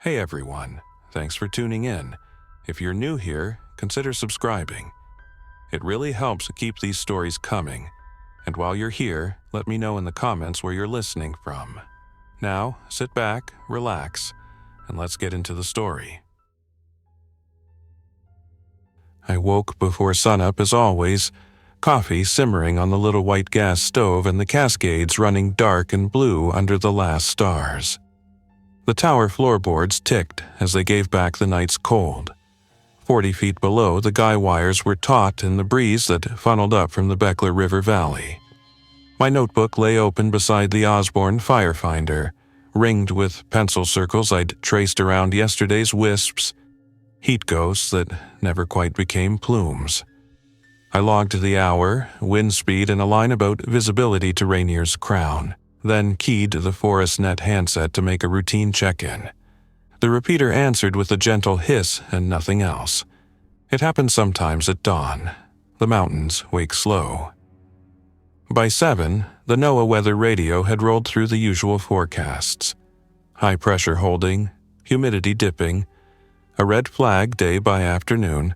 Hey everyone, thanks for tuning in. If you're new here, consider subscribing. It really helps keep these stories coming. And while you're here, let me know in the comments where you're listening from. Now, sit back, relax, and let's get into the story. I woke before sunup as always, coffee simmering on the little white gas stove and the Cascades running dark and blue under the last stars. The tower floorboards ticked as they gave back the night's cold. 40 feet below, the guy wires were taut in the breeze that funneled up from the Beckler River Valley. My notebook lay open beside the Osborne firefinder, ringed with pencil circles I'd traced around yesterday's wisps, heat ghosts that never quite became plumes. I logged the hour, wind speed, and a line about visibility to Rainier's Crown, then keyed the Forest Net handset to make a routine check-in. The repeater answered with a gentle hiss and nothing else. It happens sometimes at dawn. The mountains wake slow. By 7, the NOAA weather radio had rolled through the usual forecasts. High pressure holding, humidity dipping, a red flag day by afternoon,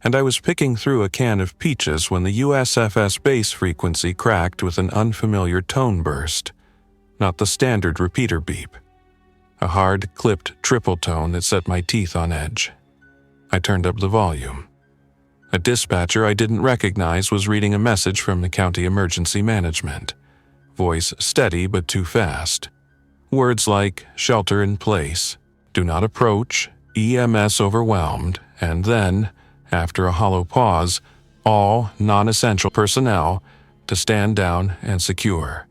and I was picking through a can of peaches when the USFS base frequency cracked with an unfamiliar tone burst. Not the standard repeater beep. A hard, clipped triple tone that set my teeth on edge. I turned up the volume. A dispatcher I didn't recognize was reading a message from the county emergency management. Voice steady but too fast. Words like shelter in place, do not approach, EMS overwhelmed, and then, after a hollow pause, all non-essential personnel to stand down and secure.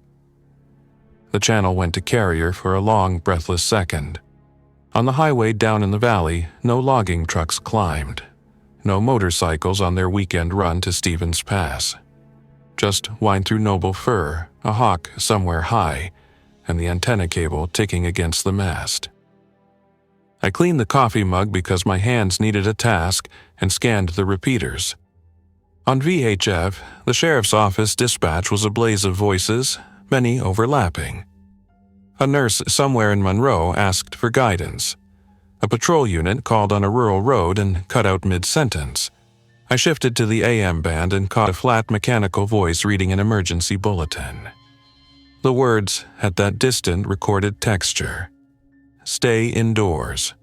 The channel went to carrier for a long, breathless second. On the highway down in the valley, no logging trucks climbed. No motorcycles on their weekend run to Stevens Pass. Just wind through noble fir, a hawk somewhere high, and the antenna cable ticking against the mast. I cleaned the coffee mug because my hands needed a task and scanned the repeaters. On VHF, the sheriff's office dispatch was a blaze of voices, many overlapping. A nurse somewhere in Monroe asked for guidance. A patrol unit called on a rural road and cut out mid-sentence. I shifted to the AM band and caught a flat mechanical voice reading an emergency bulletin. The words had that distant recorded texture. Stay indoors.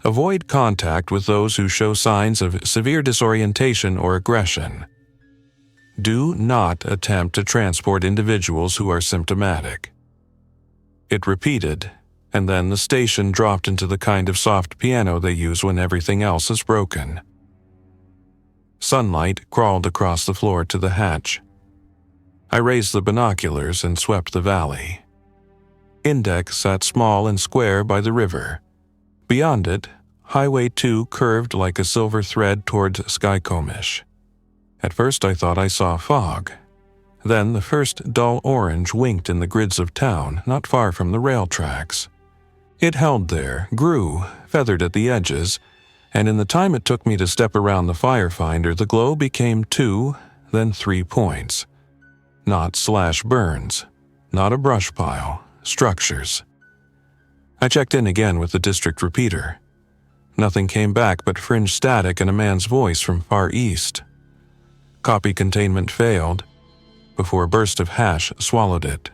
Avoid contact with those who show signs of severe disorientation or aggression. Do not attempt to transport individuals who are symptomatic. It repeated, and then the station dropped into the kind of soft piano they use when everything else is broken. Sunlight crawled across the floor to the hatch. I raised the binoculars and swept the valley. Index sat small and square by the river. Beyond it, Highway 2 curved like a silver thread towards Skycomish. At first I thought I saw fog. Then the first dull orange winked in the grids of town, not far from the rail tracks. It held there, grew, feathered at the edges, and in the time it took me to step around the firefinder, the glow became 2, then 3 points. Not slash burns, not a brush pile, structures. I checked in again with the district repeater. Nothing came back but fringe static and a man's voice from far east. Copy containment failed, before a burst of hash swallowed it.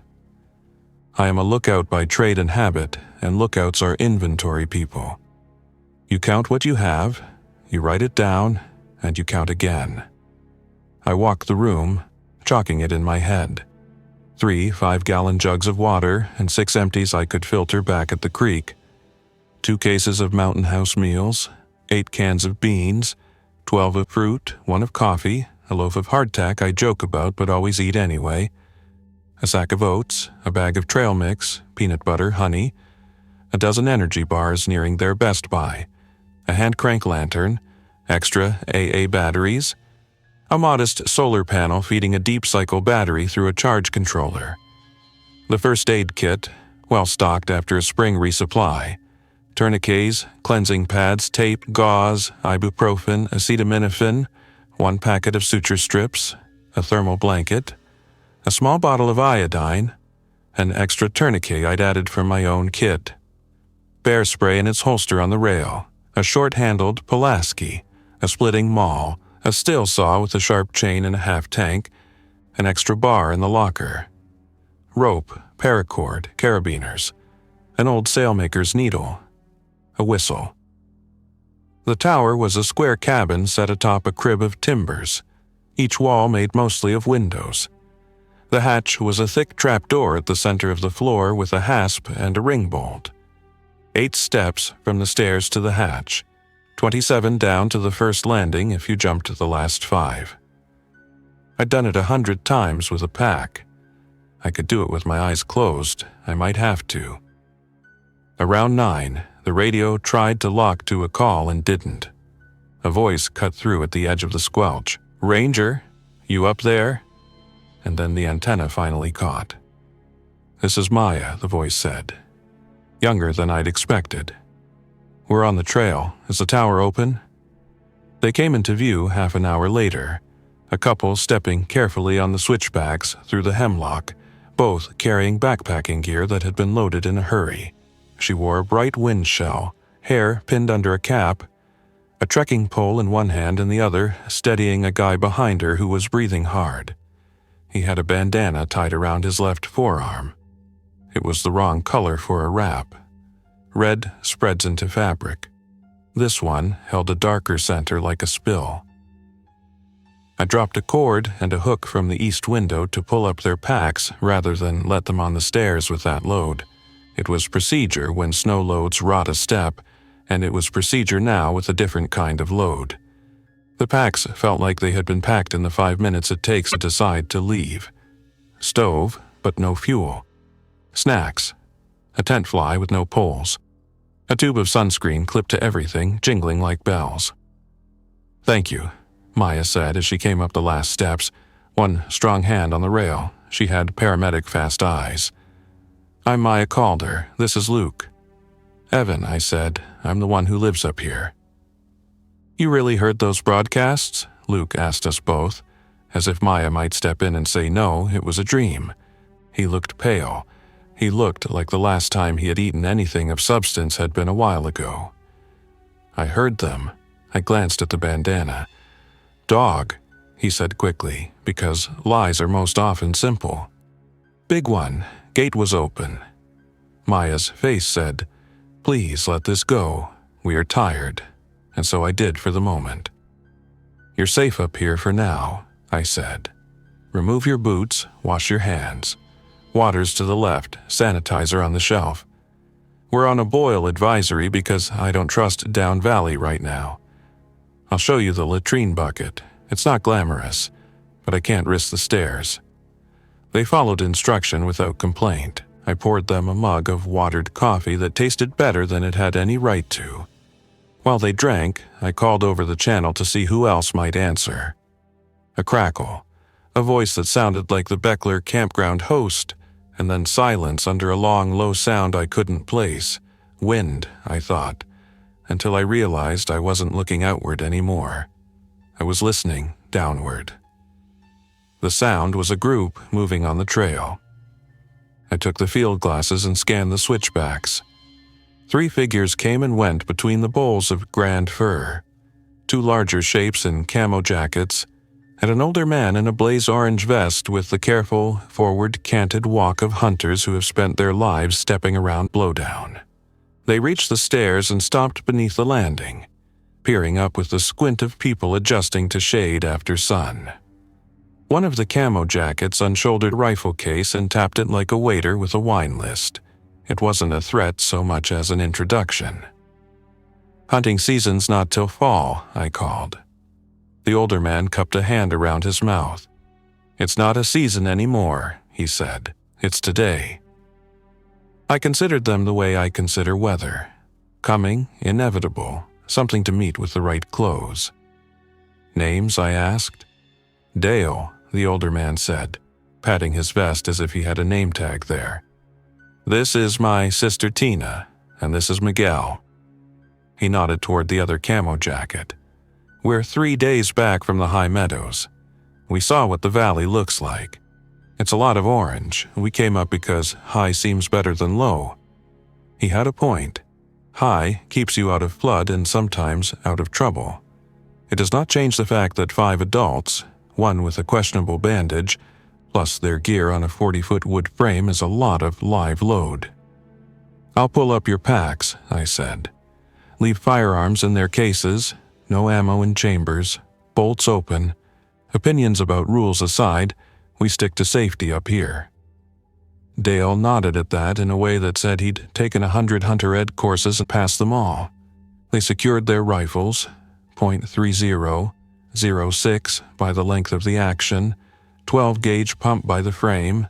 I am a lookout by trade and habit, and lookouts are inventory people. You count what you have, you write it down, and you count again. I walk the room, chalking it in my head. 3 5-gallon jugs of water and 6 empties I could filter back at the creek. 2 cases of Mountain House meals, 8 cans of beans, 12 of fruit, 1 of coffee, a loaf of hardtack I joke about but always eat anyway, a sack of oats, a bag of trail mix, peanut butter, honey, a dozen energy bars nearing their best buy, a hand crank lantern, extra AA batteries, a modest solar panel feeding a deep cycle battery through a charge controller, the first aid kit, well stocked after a spring resupply, tourniquets, cleansing pads, tape, gauze, ibuprofen, acetaminophen, 1 packet of suture strips, a thermal blanket, a small bottle of iodine, an extra tourniquet I'd added from my own kit. bear spray in its holster on the rail, a short-handled Pulaski, a splitting maul, a still saw with a sharp chain and a half-tank, an extra bar in the locker, rope, paracord, carabiners, an old sailmaker's needle, a whistle. The tower was a square cabin set atop a crib of timbers, each wall made mostly of windows. The hatch was a thick trapdoor at the center of the floor with a hasp and a ring bolt. 8 steps from the stairs to the hatch, 27 down to the first landing if you jumped the last 5. I'd done it 100 times with a pack. I could do it with my eyes closed. I might have to. Around 9, the radio tried to lock to a call and didn't. A voice cut through at the edge of the squelch. "Ranger, you up there?" And then the antenna finally caught. "This is Maya," the voice said. Younger than I'd expected. "We're on the trail. Is the tower open?" They came into view half an hour later, a couple stepping carefully on the switchbacks through the hemlock, both carrying backpacking gear that had been loaded in a hurry. She wore a bright wind shell, hair pinned under a cap, a trekking pole in one hand and the other steadying a guy behind her who was breathing hard. He had a bandana tied around his left forearm. It was the wrong color for a wrap. Red spreads into fabric. This one held a darker center like a spill. I dropped a cord and a hook from the east window to pull up their packs rather than let them on the stairs with that load. It was procedure when snow loads rot a step, and it was procedure now with a different kind of load. The packs felt like they had been packed in the 5 minutes it takes to decide to leave. Stove, but no fuel. Snacks. A tent fly with no poles. A tube of sunscreen clipped to everything, jingling like bells. "Thank you," Maya said as she came up the last steps, one strong hand on the rail. She had paramedic-fast eyes. "I'm Maya Calder. This is Luke." "Evan," I said. "I'm the one who lives up here." "You really heard those broadcasts?" Luke asked us both. As if Maya might step in and say no, it was a dream. He looked pale. He looked like the last time he had eaten anything of substance had been a while ago. "I heard them." I glanced at the bandana. "Dog," he said quickly, because lies are most often simple. "Big one. Gate was open." Maya's face said, "Please let this go. We are tired." And so I did for the moment. "You're safe up here for now," I said. "Remove your boots, wash your hands. Water's to the left, sanitizer on the shelf. We're on a boil advisory because I don't trust Down Valley right now. I'll show you the latrine bucket. It's not glamorous, but I can't risk the stairs." They followed instruction without complaint. I poured them a mug of watered coffee that tasted better than it had any right to. While they drank, I called over the channel to see who else might answer. A crackle, a voice that sounded like the Beckler campground host, and then silence under a long, low sound I couldn't place. Wind, I thought, until I realized I wasn't looking outward anymore. I was listening downward. The sound was a group moving on the trail. I took the field glasses and scanned the switchbacks. 3 figures came and went between the boles of grand fir. 2 larger shapes in camo jackets, and an older man in a blaze orange vest with the careful, forward-canted walk of hunters who have spent their lives stepping around blowdown. They reached the stairs and stopped beneath the landing, peering up with the squint of people adjusting to shade after sun. One of the camo jackets unshouldered a rifle case and tapped it like a waiter with a wine list. It wasn't a threat so much as an introduction. "Hunting season's not till fall," I called. The older man cupped a hand around his mouth. "It's not a season anymore," he said. "It's today." I considered them the way I consider weather. Coming, inevitable, something to meet with the right clothes. "Names?" I asked. "Dale," the older man said, patting his vest as if he had a name tag there. "This is my sister Tina, and this is Miguel." He nodded toward the other camo jacket. "We're 3 days back from the high meadows. We saw what the valley looks like. It's a lot of orange. We came up because high seems better than low." He had a point. High keeps you out of flood and sometimes out of trouble. It does not change the fact that 5 adults, one with a questionable bandage, plus their gear on a 40-foot wood frame is a lot of live load. "I'll pull up your packs," I said. "Leave firearms in their cases, no ammo in chambers, bolts open. Opinions about rules aside, we stick to safety up here." Dale nodded at that in a way that said he'd taken 100 hunter ed courses and passed them all. They secured their rifles, .30, 06 by the length of the action, 12-gauge pump by the frame,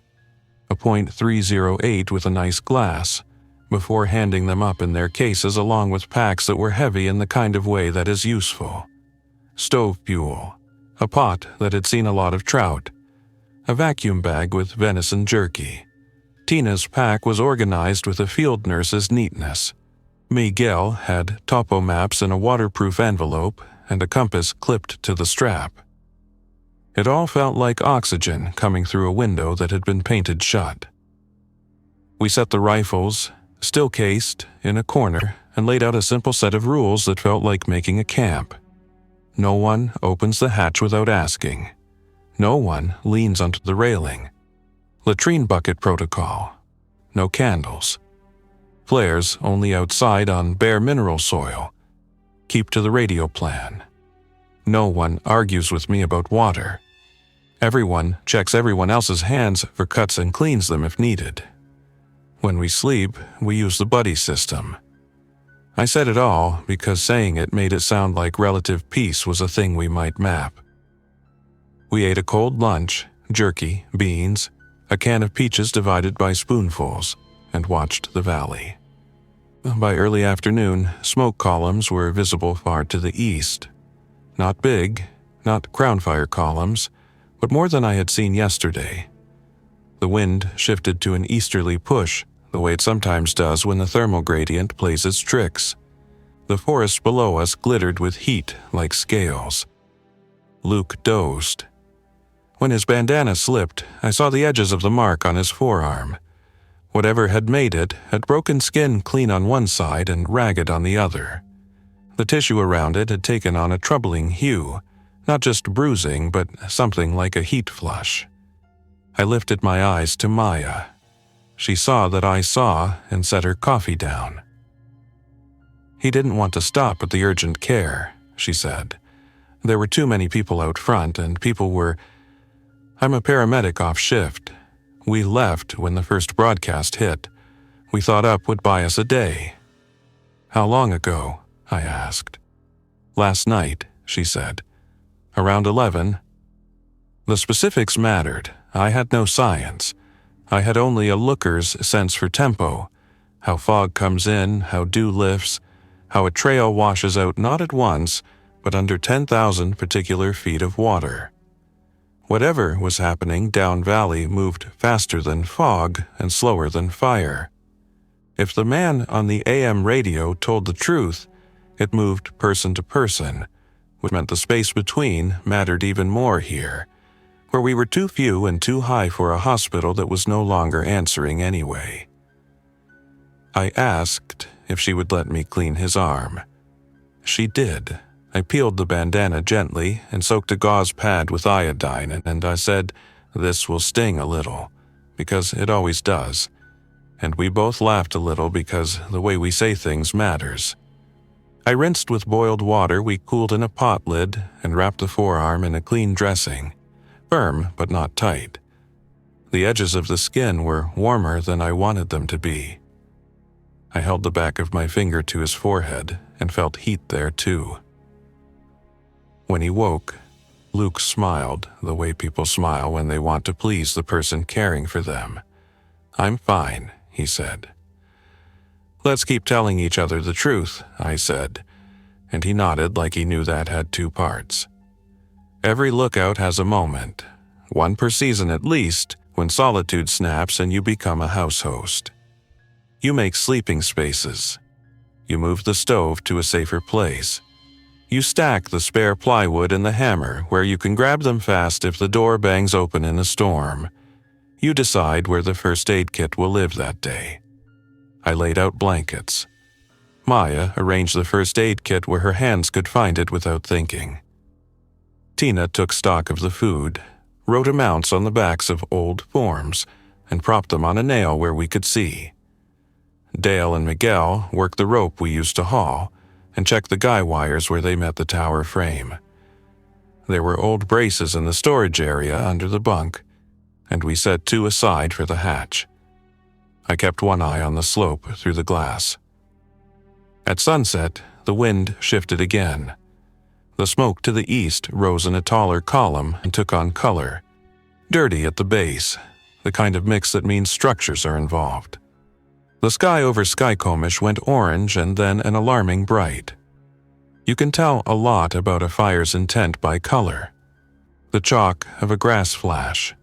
a .308 with a nice glass, before handing them up in their cases along with packs that were heavy in the kind of way that is useful. Stove fuel, a pot that had seen a lot of trout, a vacuum bag with venison jerky. Tina's pack was organized with a field nurse's neatness. Miguel had topo maps in a waterproof envelope and a compass clipped to the strap. It all felt like oxygen coming through a window that had been painted shut. We set the rifles, still cased, in a corner and laid out a simple set of rules that felt like making a camp. No one opens the hatch without asking. No one leans onto the railing. Latrine bucket protocol. No candles. Flares only outside on bare mineral soil. Keep to the radio plan. No one argues with me about water. Everyone checks everyone else's hands for cuts and cleans them if needed. When we sleep, we use the buddy system. I said it all because saying it made it sound like relative peace was a thing we might map. We ate a cold lunch, jerky, beans, a can of peaches divided by spoonfuls, and watched the valley. By early afternoon, smoke columns were visible far to the east. Not big, not crown fire columns, but more than I had seen yesterday. The wind shifted to an easterly push, the way it sometimes does when the thermal gradient plays its tricks. The forest below us glittered with heat like scales. Luke dozed. When his bandana slipped, I saw the edges of the mark on his forearm. Whatever had made it had broken skin clean on one side and ragged on the other. The tissue around it had taken on a troubling hue, not just bruising, but something like a heat flush. I lifted my eyes to Maya. She saw that I saw and set her coffee down. "He didn't want to stop at the urgent care," she said. "There were too many people out front, and people were... I'm a paramedic off shift. We left when the first broadcast hit. We thought up would buy us a day." "How long ago?" I asked. "Last night," she said. "Around 11. The specifics mattered. I had no science. I had only a looker's sense for tempo, how fog comes in, how dew lifts, how a trail washes out not at once, but under 10,000 particular feet of water. Whatever was happening down valley moved faster than fog and slower than fire. If the man on the AM radio told the truth, it moved person to person, which meant the space between mattered even more here, where we were too few and too high for a hospital that was no longer answering anyway. I asked if she would let me clean his arm. She did. I peeled the bandana gently and soaked a gauze pad with iodine, and I said, "This will sting a little," because it always does. And we both laughed a little because the way we say things matters. I rinsed with boiled water we cooled in a pot lid and wrapped the forearm in a clean dressing, firm but not tight. The edges of the skin were warmer than I wanted them to be. I held the back of my finger to his forehead and felt heat there too. When he woke, Luke smiled the way people smile when they want to please the person caring for them. "I'm fine," he said. "Let's keep telling each other the truth," I said, and he nodded like he knew that had 2 parts. "Every lookout has a moment, one per season at least, when solitude snaps and you become a house host. You make sleeping spaces. You move the stove to a safer place. You stack the spare plywood and the hammer where you can grab them fast if the door bangs open in a storm. You decide where the first aid kit will live that day." I laid out blankets. Maya arranged the first aid kit where her hands could find it without thinking. Tina took stock of the food, wrote amounts on the backs of old forms, and propped them on a nail where we could see. Dale and Miguel worked the rope we used to haul and checked the guy wires where they met the tower frame. There were old braces in the storage area under the bunk, and we set 2 aside for the hatch. I kept one eye on the slope through the glass. At sunset, the wind shifted again. The smoke to the east rose in a taller column and took on color. Dirty at the base, the kind of mix that means structures are involved. The sky over Skycomish went orange and then an alarming bright. You can tell a lot about a fire's intent by color. The chalk of a grass flash,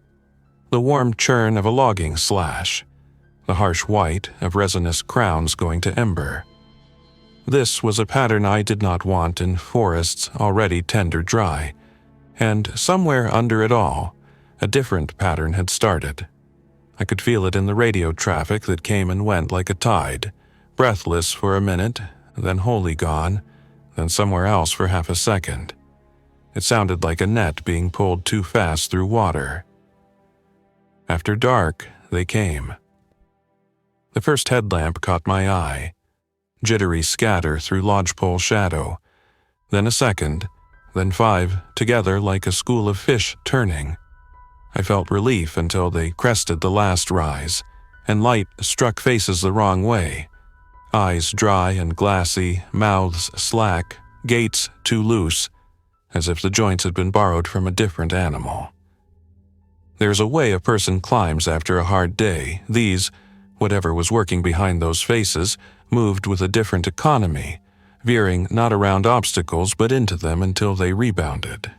the warm churn of a logging slash, the harsh white of resinous crowns going to ember. This was a pattern I did not want in forests already tender dry, and somewhere under it all, a different pattern had started. I could feel it in the radio traffic that came and went like a tide, breathless for a minute, then wholly gone, then somewhere else for half a second. It sounded like a net being pulled too fast through water. After dark, they came. The first headlamp caught my eye, jittery scatter through lodgepole shadow, then a second, then 5, together like a school of fish turning. I felt relief until they crested the last rise, and light struck faces the wrong way. Eyes dry and glassy, mouths slack, gaits too loose, as if the joints had been borrowed from a different animal. There's a way a person climbs after a hard day. These, whatever was working behind those faces, moved with a different economy, veering not around obstacles but into them until they rebounded.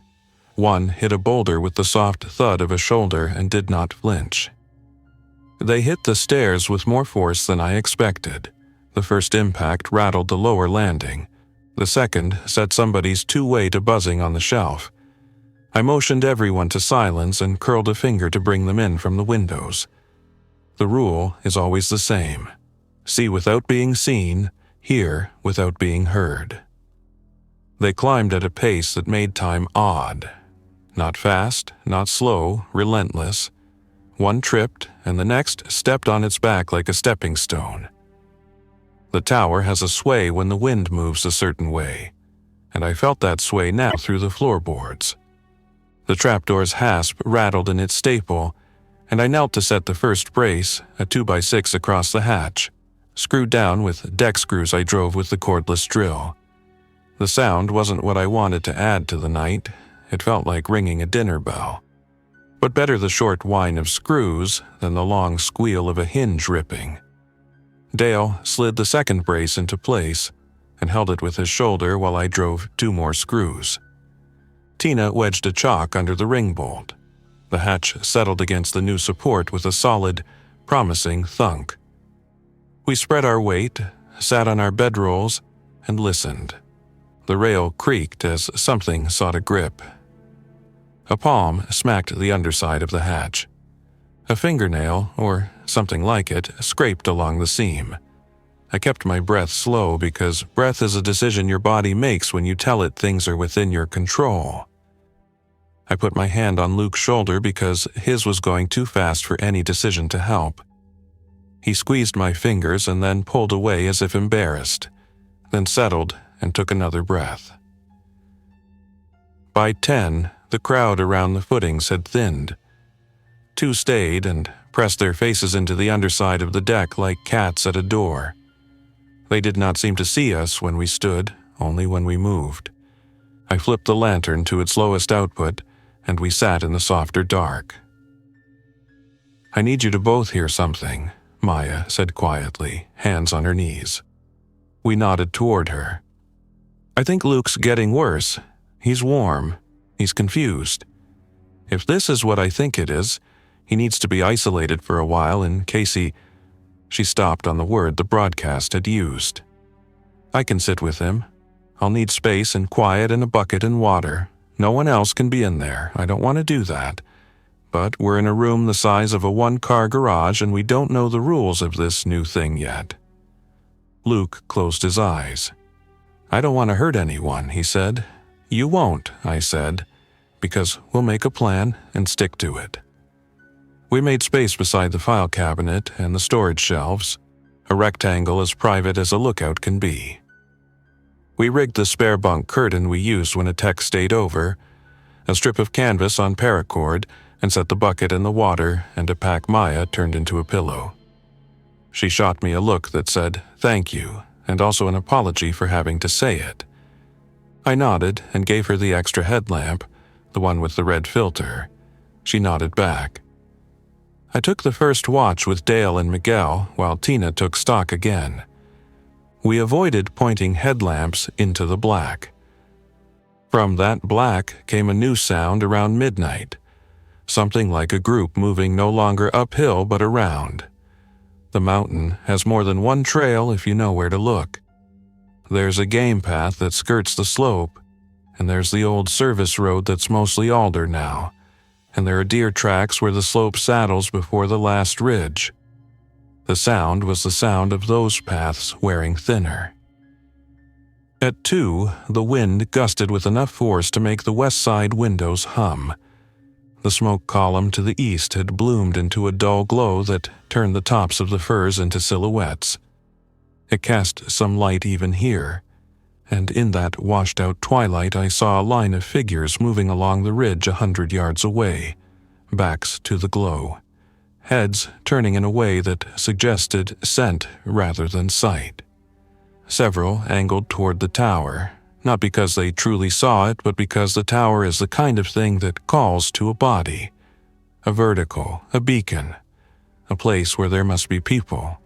One hit a boulder with the soft thud of a shoulder and did not flinch. They hit the stairs with more force than I expected. The first impact rattled the lower landing. The second set somebody's 2-way to buzzing on the shelf. I motioned everyone to silence and curled a finger to bring them in from the windows. The rule is always the same. See without being seen, hear without being heard. They climbed at a pace that made time odd. Not fast, not slow, relentless. One tripped, and the next stepped on its back like a stepping stone. The tower has a sway when the wind moves a certain way, and I felt that sway now through the floorboards. The trapdoor's hasp rattled in its staple, and I knelt to set the first brace, a 2x6 across the hatch, screwed down with deck screws I drove with the cordless drill. The sound wasn't what I wanted to add to the night. It felt like ringing a dinner bell. But better the short whine of screws than the long squeal of a hinge ripping. Dale slid the second brace into place and held it with his shoulder while I drove 2 more screws. Tina wedged a chock under the ring bolt. The hatch settled against the new support with a solid, promising thunk. We spread our weight, sat on our bedrolls, and listened. The rail creaked as something sought a grip. A palm smacked the underside of the hatch. A fingernail, or something like it, scraped along the seam. I kept my breath slow because breath is a decision your body makes when you tell it things are within your control. I put my hand on Luke's shoulder because his was going too fast for any decision to help. He squeezed my fingers and then pulled away as if embarrassed, then settled and took another breath. By 10, the crowd around the footings had thinned. 2 stayed and pressed their faces into the underside of the deck like cats at a door. They did not seem to see us when we stood, only when we moved. I flipped the lantern to its lowest output, and we sat in the softer dark. "I need you to both hear something," Maya said quietly, hands on her knees. We nodded toward her. "I think Luke's getting worse. He's warm. He's confused. If this is what I think it is, he needs to be isolated for a while in case he—" She stopped on the word the broadcast had used. "I can sit with him. I'll need space and quiet and a bucket and water. No one else can be in there. I don't want to do that. But we're in a room the size of a 1-car garage and we don't know the rules of this new thing yet." Luke closed his eyes. "I don't want to hurt anyone," he said. "You won't," I said, "because we'll make a plan and stick to it." We made space beside the file cabinet and the storage shelves, a rectangle as private as a lookout can be. We rigged the spare bunk curtain we used when a tech stayed over, a strip of canvas on paracord, and set the bucket in the water, and a pack Maya turned into a pillow. She shot me a look that said, "Thank you," and also an apology for having to say it. I nodded and gave her the extra headlamp, the one with the red filter. She nodded back. I took the first watch with Dale and Miguel while Tina took stock again. We avoided pointing headlamps into the black. From that black came a new sound around midnight, something like a group moving no longer uphill but around. The mountain has more than one trail if you know where to look. There's a game path that skirts the slope, and there's the old service road that's mostly alder now, and there are deer tracks where the slope saddles before the last ridge. The sound was the sound of those paths wearing thinner. At 2, the wind gusted with enough force to make the west side windows hum. The smoke column to the east had bloomed into a dull glow that turned the tops of the firs into silhouettes. It cast some light even here, and in that washed-out twilight I saw a line of figures moving along the ridge 100 yards away, backs to the glow, heads turning in a way that suggested scent rather than sight. Several angled toward the tower, not because they truly saw it, but because the tower is the kind of thing that calls to a body, a vertical, a beacon, a place where there must be people.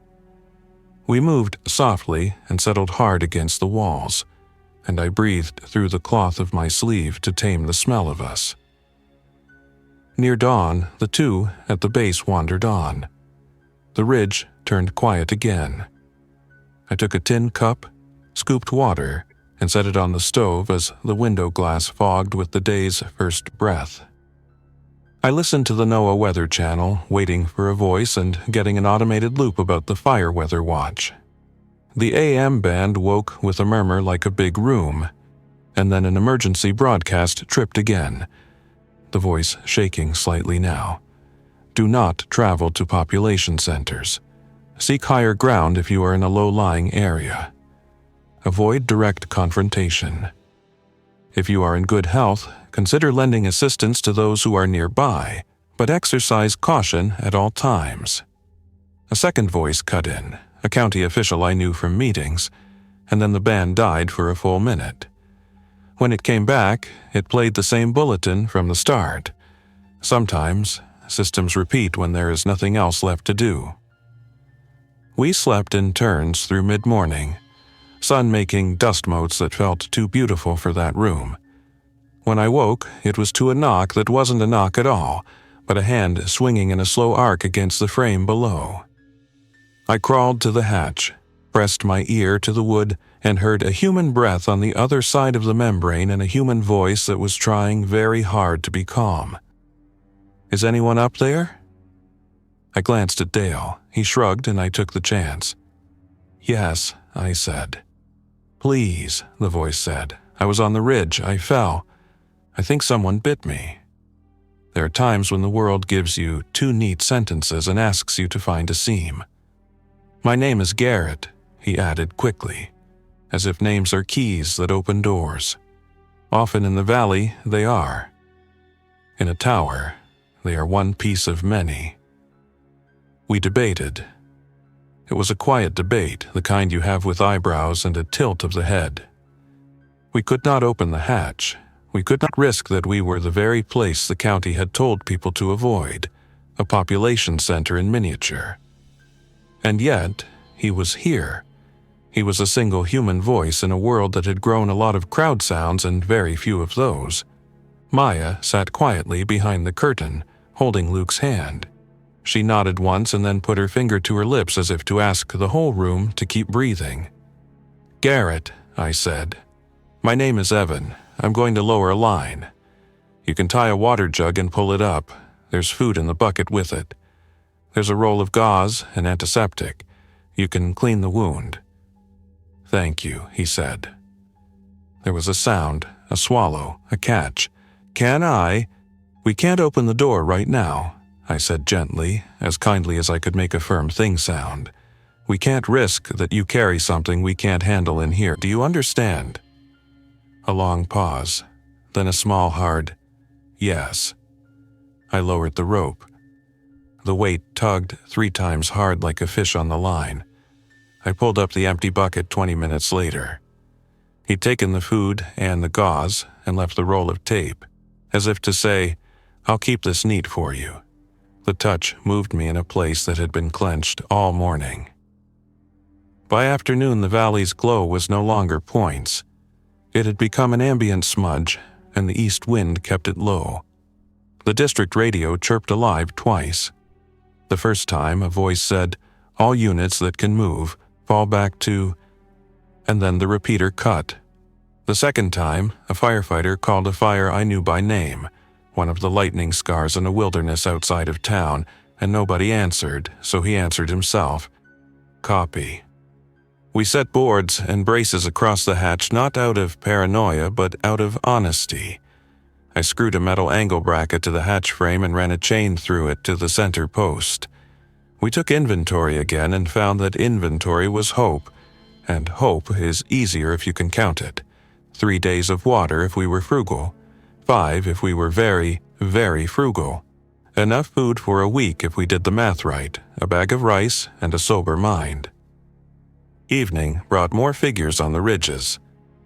We moved softly and settled hard against the walls, and I breathed through the cloth of my sleeve to tame the smell of us. Near dawn, the two at the base wandered on. The ridge turned quiet again. I took a tin cup, scooped water, and set it on the stove as the window glass fogged with the day's first breath. I listened to the NOAA Weather Channel, waiting for a voice and getting an automated loop about the fire weather watch. The AM band woke with a murmur like a big room, and then an emergency broadcast tripped again, the voice shaking slightly now. "Do not travel to population centers. Seek higher ground if you are in a low-lying area. Avoid direct confrontation. If you are in good health, consider lending assistance to those who are nearby, but exercise caution at all times." A second voice cut in, a county official I knew from meetings, and then the band died for a full minute. When it came back, it played the same bulletin from the start. Sometimes, systems repeat when there is nothing else left to do. We slept in turns through mid-morning, sun making dust motes that felt too beautiful for that room. When I woke, it was to a knock that wasn't a knock at all, but a hand swinging in a slow arc against the frame below. I crawled to the hatch, pressed my ear to the wood, and heard a human breath on the other side of the membrane and a human voice that was trying very hard to be calm. "Is anyone up there?" I glanced at Dale. He shrugged and I took the chance. "Yes," I said. "Please," the voice said. "I was on the ridge. I fell. I think someone bit me." There are times when the world gives you two neat sentences and asks you to find a seam. "My name is Garrett," he added quickly, as if names are keys that open doors. Often in the valley, they are. In a tower, they are one piece of many. We debated. It was a quiet debate, the kind you have with eyebrows and a tilt of the head. We could not open the hatch. We could not risk that we were the very place the county had told people to avoid, a population center in miniature. And yet, he was here. He was a single human voice in a world that had grown a lot of crowd sounds and very few of those. Maya sat quietly behind the curtain, holding Luke's hand. She nodded once and then put her finger to her lips as if to ask the whole room to keep breathing. "Garrett," I said. "My name is Evan. I'm going to lower a line. You can tie a water jug and pull it up. There's food in the bucket with it. There's a roll of gauze and antiseptic. You can clean the wound. "Thank you," he said. There was a sound, a swallow, a catch. "We can't open the door right now," I said gently, as kindly as I could make a firm thing sound. "We can't risk that you carry something we can't handle in here. Do you understand?" A long pause, then a small, hard, "Yes." I lowered the rope. The weight tugged 3 times hard like a fish on the line. I pulled up the empty bucket 20 minutes later. He'd taken the food and the gauze and left the roll of tape, as if to say, "I'll keep this neat for you." The touch moved me in a place that had been clenched all morning. By afternoon, the valley's glow was no longer points. It had become an ambient smudge, and the east wind kept it low. The district radio chirped alive twice. The first time, a voice said, "All units that can move, fall back to," and then the repeater cut. The second time, a firefighter called a fire I knew by name, one of the lightning scars in a wilderness outside of town, and nobody answered, so he answered himself. "Copy." We set boards and braces across the hatch not out of paranoia but out of honesty. I screwed a metal angle bracket to the hatch frame and ran a chain through it to the center post. We took inventory again and found that inventory was hope, and hope is easier if you can count it. 3 days of water if we were frugal, 5 if we were very, very frugal. Enough food for a week if we did the math right, a bag of rice and a sober mind. Evening brought more figures on the ridges.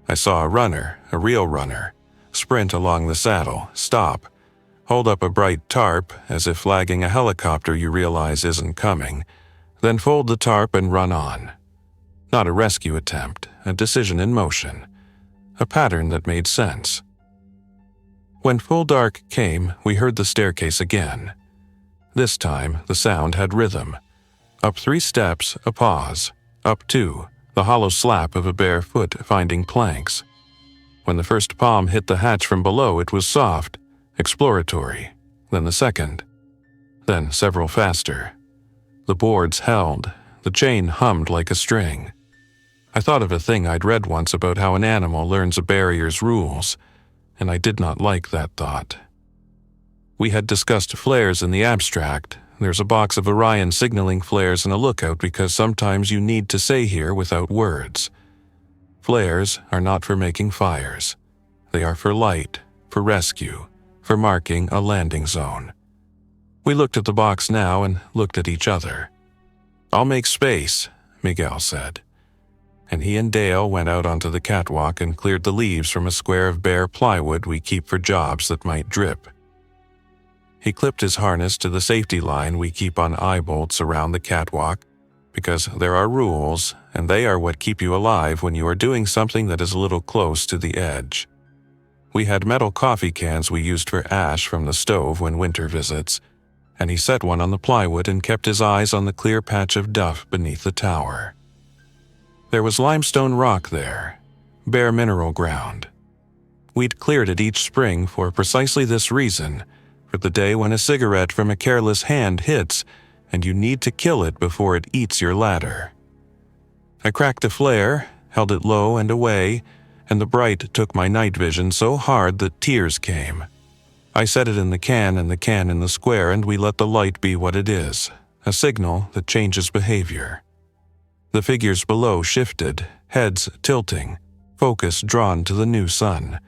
I saw a runner, a real runner, sprint along the saddle, stop, hold up a bright tarp as if flagging a helicopter you realize isn't coming, then fold the tarp and run on. Not a rescue attempt, a decision in motion, a pattern that made sense. When full dark came, we heard the staircase again. This time, the sound had rhythm. Up 3 steps, a pause. Up 2, the hollow slap of a bare foot finding planks. When the first palm hit the hatch from below, it was soft, exploratory, then the second, then several faster. The boards held, the chain hummed like a string. I thought of a thing I'd read once about how an animal learns a barrier's rules, and I did not like that thought. We had discussed flares in the abstract. There's a box of Orion signaling flares and a lookout because sometimes you need to say here without words. Flares are not for making fires. They are for light, for rescue, for marking a landing zone. We looked at the box now and looked at each other. "I'll make space," Miguel said. And he and Dale went out onto the catwalk and cleared the leaves from a square of bare plywood we keep for jobs that might drip. He clipped his harness to the safety line we keep on eye bolts around the catwalk, because there are rules, and they are what keep you alive when you are doing something that is a little close to the edge. We had metal coffee cans we used for ash from the stove when winter visits, and he set one on the plywood and kept his eyes on the clear patch of duff beneath the tower. There was limestone rock there, bare mineral ground. We'd cleared it each spring for precisely this reason, for the day when a cigarette from a careless hand hits and you need to kill it before it eats your ladder. I cracked a flare, held it low and away, and the bright took my night vision so hard that tears came. I set it in the can and the can in the square, and we let the light be what it is, a signal that changes behavior. The figures below shifted, heads tilting, focus drawn to the new sun.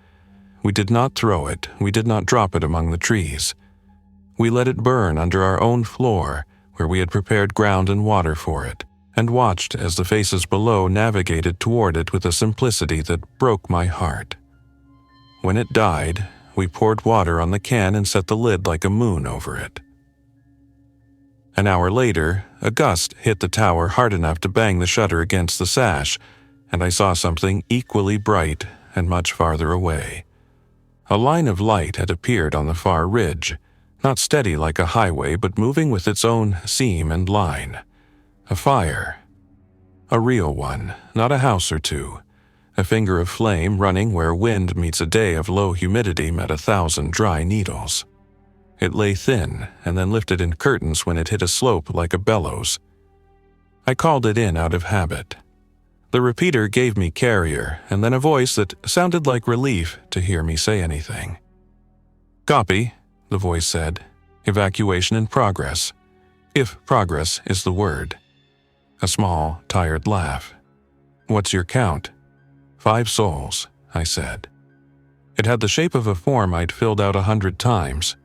We did not throw it, we did not drop it among the trees. We let it burn under our own floor, where we had prepared ground and water for it, and watched as the faces below navigated toward it with a simplicity that broke my heart. When it died, we poured water on the can and set the lid like a moon over it. An hour later, a gust hit the tower hard enough to bang the shutter against the sash, and I saw something equally bright and much farther away. A line of light had appeared on the far ridge, not steady like a highway, but moving with its own seam and line. A fire. A real one, not a house or two. A finger of flame running where wind meets a day of low humidity met 1,000 dry needles. It lay thin and then lifted in curtains when it hit a slope like a bellows. I called it in out of habit. The repeater gave me carrier, and then a voice that sounded like relief to hear me say anything. "Copy," the voice said. "Evacuation in progress. If progress is the word." A small, tired laugh. "What's your count?" "5 souls," I said. It had the shape of a form I'd filled out 100 times.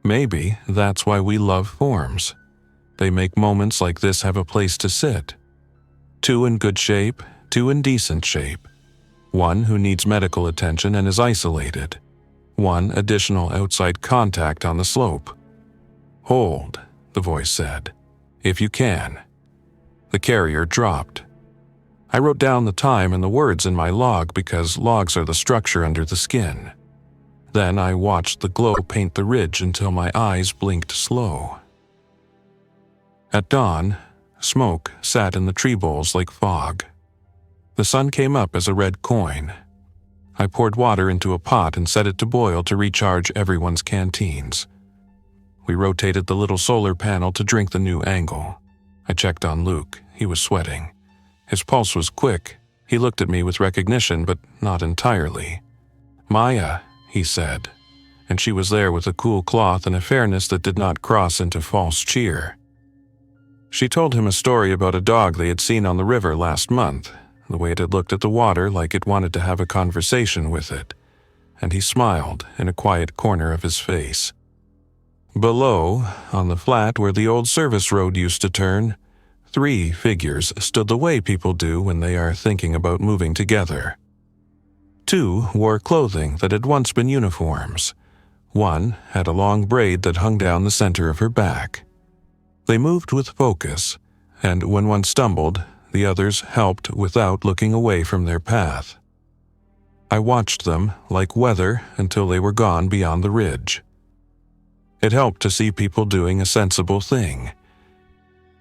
Maybe that's why we love forms. They make moments like this have a place to sit. 2 in good shape, 2 in decent shape. 1 who needs medical attention and is isolated. 1 additional outside contact on the slope. "Hold," the voice said. "If you can." The carrier dropped. I wrote down the time and the words in my log because logs are the structure under the skin. Then I watched the glow paint the ridge until my eyes blinked slow. At dawn, smoke sat in the tree boles like fog. The sun came up as a red coin. I poured water into a pot and set it to boil to recharge everyone's canteens. We rotated the little solar panel to drink the new angle. I checked on Luke. He was sweating. His pulse was quick. He looked at me with recognition, but not entirely. "Maya," he said, and she was there with a cool cloth and a fairness that did not cross into false cheer. She told him a story about a dog they had seen on the river last month, the way it had looked at the water like it wanted to have a conversation with it, and he smiled in a quiet corner of his face. Below, on the flat where the old service road used to turn, 3 figures stood the way people do when they are thinking about moving together. 2 wore clothing that had once been uniforms. 1 had a long braid that hung down the center of her back. They moved with focus, and when one stumbled, the others helped without looking away from their path. I watched them like weather until they were gone beyond the ridge. It helped to see people doing a sensible thing.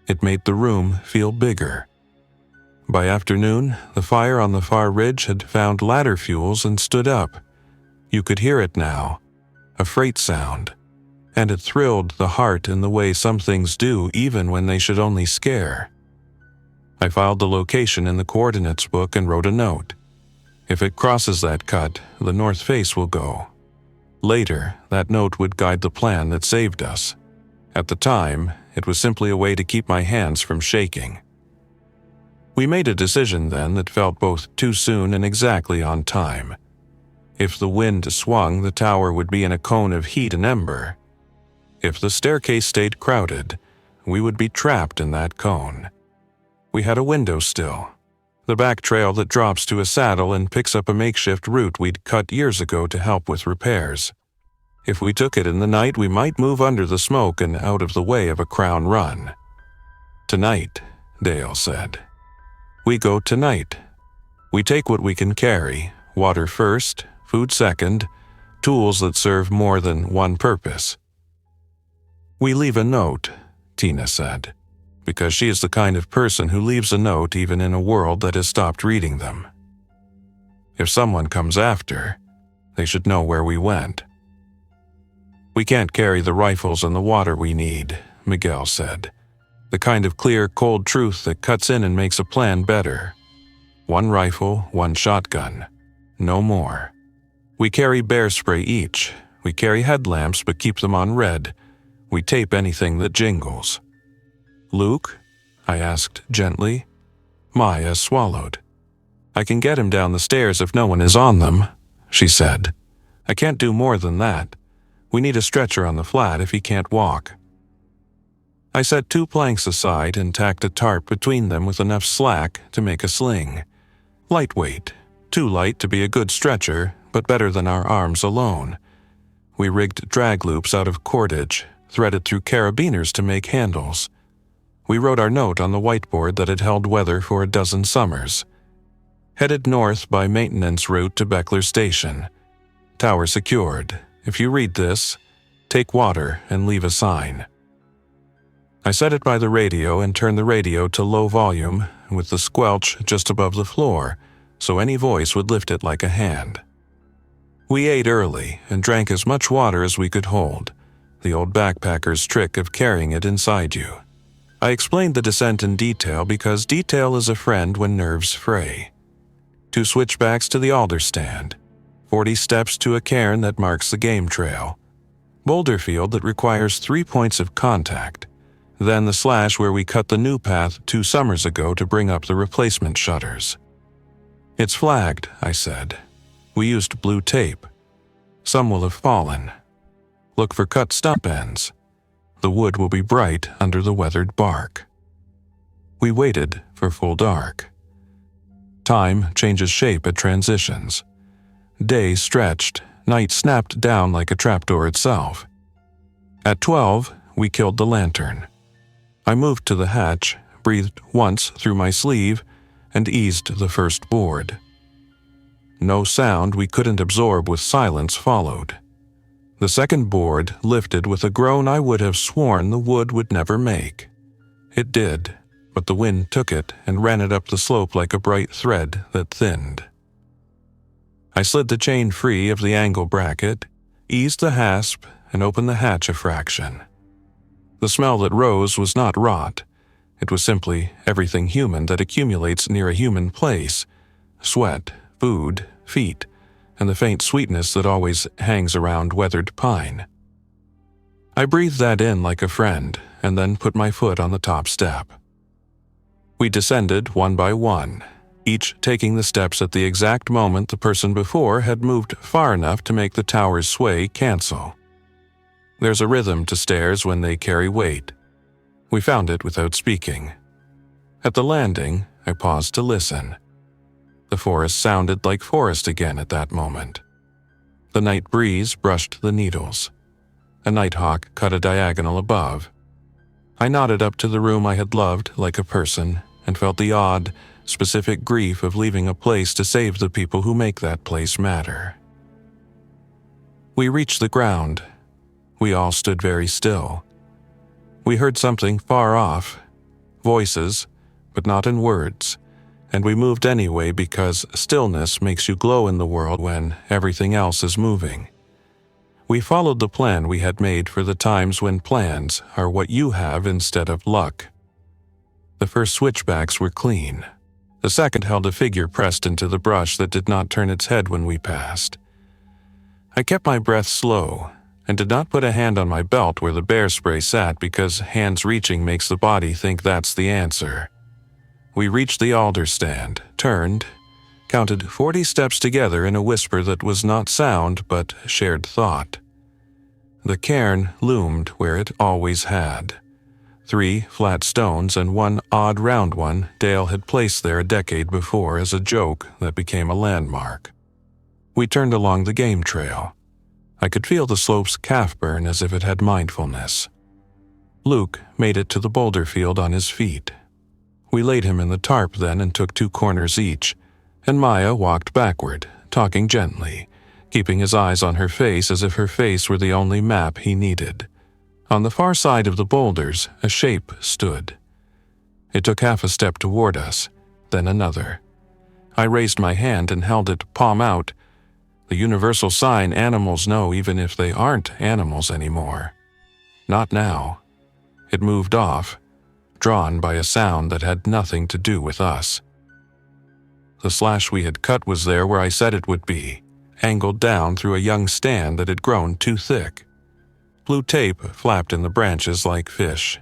It made the room feel bigger. By afternoon, the fire on the far ridge had found ladder fuels and stood up. You could hear it now, a freight sound, and it thrilled the heart in the way some things do even when they should only scare. I filed the location in the coordinates book and wrote a note. If it crosses that cut, the north face will go. Later, that note would guide the plan that saved us. At the time, it was simply a way to keep my hands from shaking. We made a decision then that felt both too soon and exactly on time. If the wind swung, the tower would be in a cone of heat and ember. If the staircase stayed crowded, we would be trapped in that cone. We had a window still, the back trail that drops to a saddle and picks up a makeshift route we'd cut years ago to help with repairs. If we took it in the night, we might move under the smoke and out of the way of a Crown run. "Tonight," Dale said. "We go tonight. We take what we can carry, water first, food second, tools that serve more than one purpose." "We leave a note," Tina said, because she is the kind of person who leaves a note even in a world that has stopped reading them. If someone comes after, they should know where we went. "We can't carry the rifles and the water we need," Miguel said. "The kind of clear, cold truth that cuts in and makes a plan better. 1 rifle, 1 shotgun. No more. We carry bear spray each. We carry headlamps but keep them on red. We tape anything that jingles." "Luke?" I asked gently. Maya swallowed. "I can get him down the stairs if no one is on them," she said. "I can't do more than that. We need a stretcher on the flat if he can't walk." I set 2 planks aside and tacked a tarp between them with enough slack to make a sling. Lightweight, too light to be a good stretcher, but better than our arms alone. We rigged drag loops out of cordage, threaded through carabiners to make handles. We wrote our note on the whiteboard that had held weather for a dozen summers. Headed north by maintenance route to Beckler Station. Tower secured. If you read this, take water and leave a sign. I set it by the radio and turned the radio to low volume with the squelch just above the floor, so any voice would lift it like a hand. We ate early and drank as much water as we could hold, the old backpacker's trick of carrying it inside you. I explained the descent in detail because detail is a friend when nerves fray. 2 switchbacks to the alder stand, 40 steps to a cairn that marks the game trail, boulder field that requires 3 points of contact, then the slash where we cut the new path 2 summers ago to bring up the replacement shutters. It's flagged, I said. We used blue tape. Some will have fallen. Look for cut stump ends. The wood will be bright under the weathered bark. We waited for full dark. Time changes shape at transitions. Day stretched, night snapped down like a trapdoor itself. At 12, we killed the lantern. I moved to the hatch, breathed once through my sleeve, and eased the first board. No sound we couldn't absorb with silence followed. The second board lifted with a groan I would have sworn the wood would never make. It did, but the wind took it and ran it up the slope like a bright thread that thinned. I slid the chain free of the angle bracket, eased the hasp, and opened the hatch a fraction. The smell that rose was not rot. It was simply everything human that accumulates near a human place: sweat, food, feet, and the faint sweetness that always hangs around weathered pine. I breathed that in like a friend, and then put my foot on the top step. We descended one by one, each taking the steps at the exact moment the person before had moved far enough to make the tower's sway cancel. There's a rhythm to stairs when they carry weight. We found it without speaking. At the landing, I paused to listen. The forest sounded like forest again at that moment. The night breeze brushed the needles. A nighthawk cut a diagonal above. I nodded up to the room I had loved like a person and felt the odd, specific grief of leaving a place to save the people who make that place matter. We reached the ground. We all stood very still. We heard something far off, voices, but not in words, and we moved anyway because stillness makes you glow in the world when everything else is moving. We followed the plan we had made for the times when plans are what you have instead of luck. The first switchbacks were clean. The second held a figure pressed into the brush that did not turn its head when we passed. I kept my breath slow and did not put a hand on my belt where the bear spray sat because hands reaching makes the body think that's the answer. We reached the alder stand, turned, counted 40 steps together in a whisper that was not sound but shared thought. The cairn loomed where it always had. 3 flat stones and 1 odd round one Dale had placed there a decade before as a joke that became a landmark. We turned along the game trail. I could feel the slope's calf burn as if it had mindfulness. Luke made it to the boulder field on his feet. We laid him in the tarp then and took 2 corners each, and Maya walked backward, talking gently, keeping his eyes on her face as if her face were the only map he needed. On the far side of the boulders, a shape stood. It took half a step toward us, then another. I raised my hand and held it palm out, the universal sign animals know even if they aren't animals anymore. Not now. It moved off, drawn by a sound that had nothing to do with us. The slash we had cut was there where I said it would be, angled down through a young stand that had grown too thick. Blue tape flapped in the branches like fish.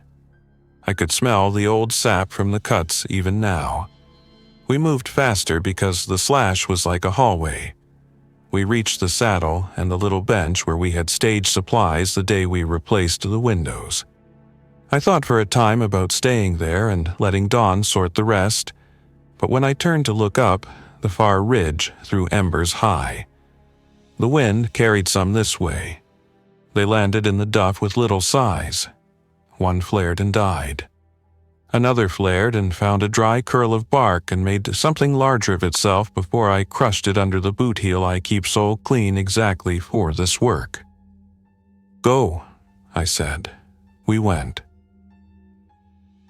I could smell the old sap from the cuts even now. We moved faster because the slash was like a hallway. We reached the saddle and the little bench where we had staged supplies the day we replaced the windows. I thought for a time about staying there and letting Dawn sort the rest, but when I turned to look up, the far ridge threw embers high. The wind carried some this way. They landed in the duff with little sighs. One flared and died. Another flared and found a dry curl of bark and made something larger of itself before I crushed it under the boot heel I keep so clean exactly for this work. "Go," I said. We went.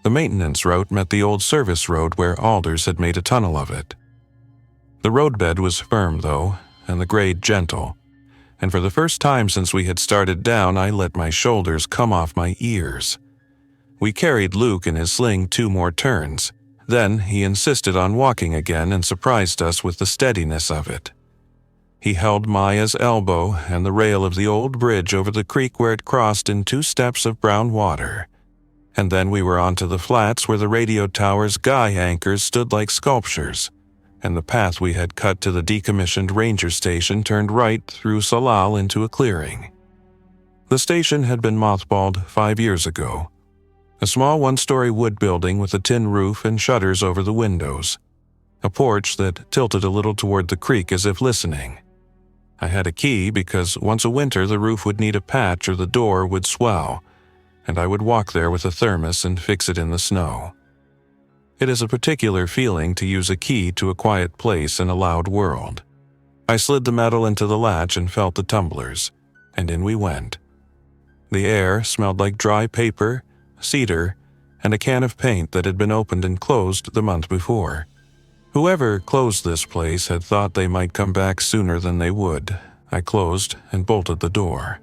The maintenance route met the old service road where alders had made a tunnel of it. The roadbed was firm, though, and the grade gentle, and for the first time since we had started down I let my shoulders come off my ears. We carried Luke in his sling 2 more turns. Then he insisted on walking again and surprised us with the steadiness of it. He held Maya's elbow and the rail of the old bridge over the creek where it crossed in 2 steps of brown water. And then we were onto the flats where the radio tower's guy anchors stood like sculptures, and the path we had cut to the decommissioned ranger station turned right through Salal into a clearing. The station had been mothballed 5 years ago. A small 1-story wood building with a tin roof and shutters over the windows. A porch that tilted a little toward the creek as if listening. I had a key because once a winter the roof would need a patch or the door would swell, and I would walk there with a thermos and fix it in the snow. It is a particular feeling to use a key to a quiet place in a loud world. I slid the metal into the latch and felt the tumblers, and in we went. The air smelled like dry paper, cedar, and a can of paint that had been opened and closed the month before. Whoever closed this place had thought they might come back sooner than they would. I closed and bolted the door.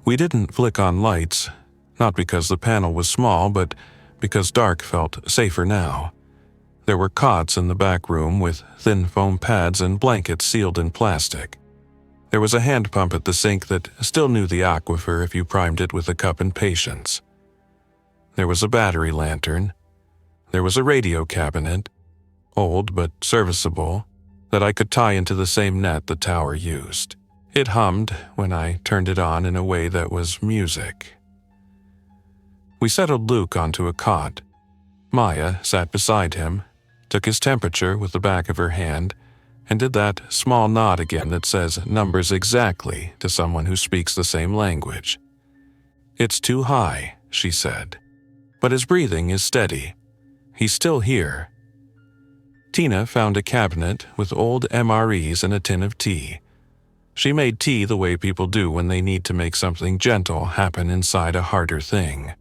We didn't flick on lights, not because the panel was small, but because dark felt safer now. There were cots in the back room with thin foam pads and blankets sealed in plastic. There was a hand pump at the sink that still knew the aquifer if you primed it with a cup and patience. There was a battery lantern. There was a radio cabinet, old but serviceable, that I could tie into the same net the tower used. It hummed when I turned it on in a way that was music. We settled Luke onto a cot. Maya sat beside him, took his temperature with the back of her hand, and did that small nod again that says numbers exactly to someone who speaks the same language. "It's too high," she said. "But his breathing is steady. He's still here." Tina found a cabinet with old MREs and a tin of tea. She made tea the way people do when they need to make something gentle happen inside a harder thing.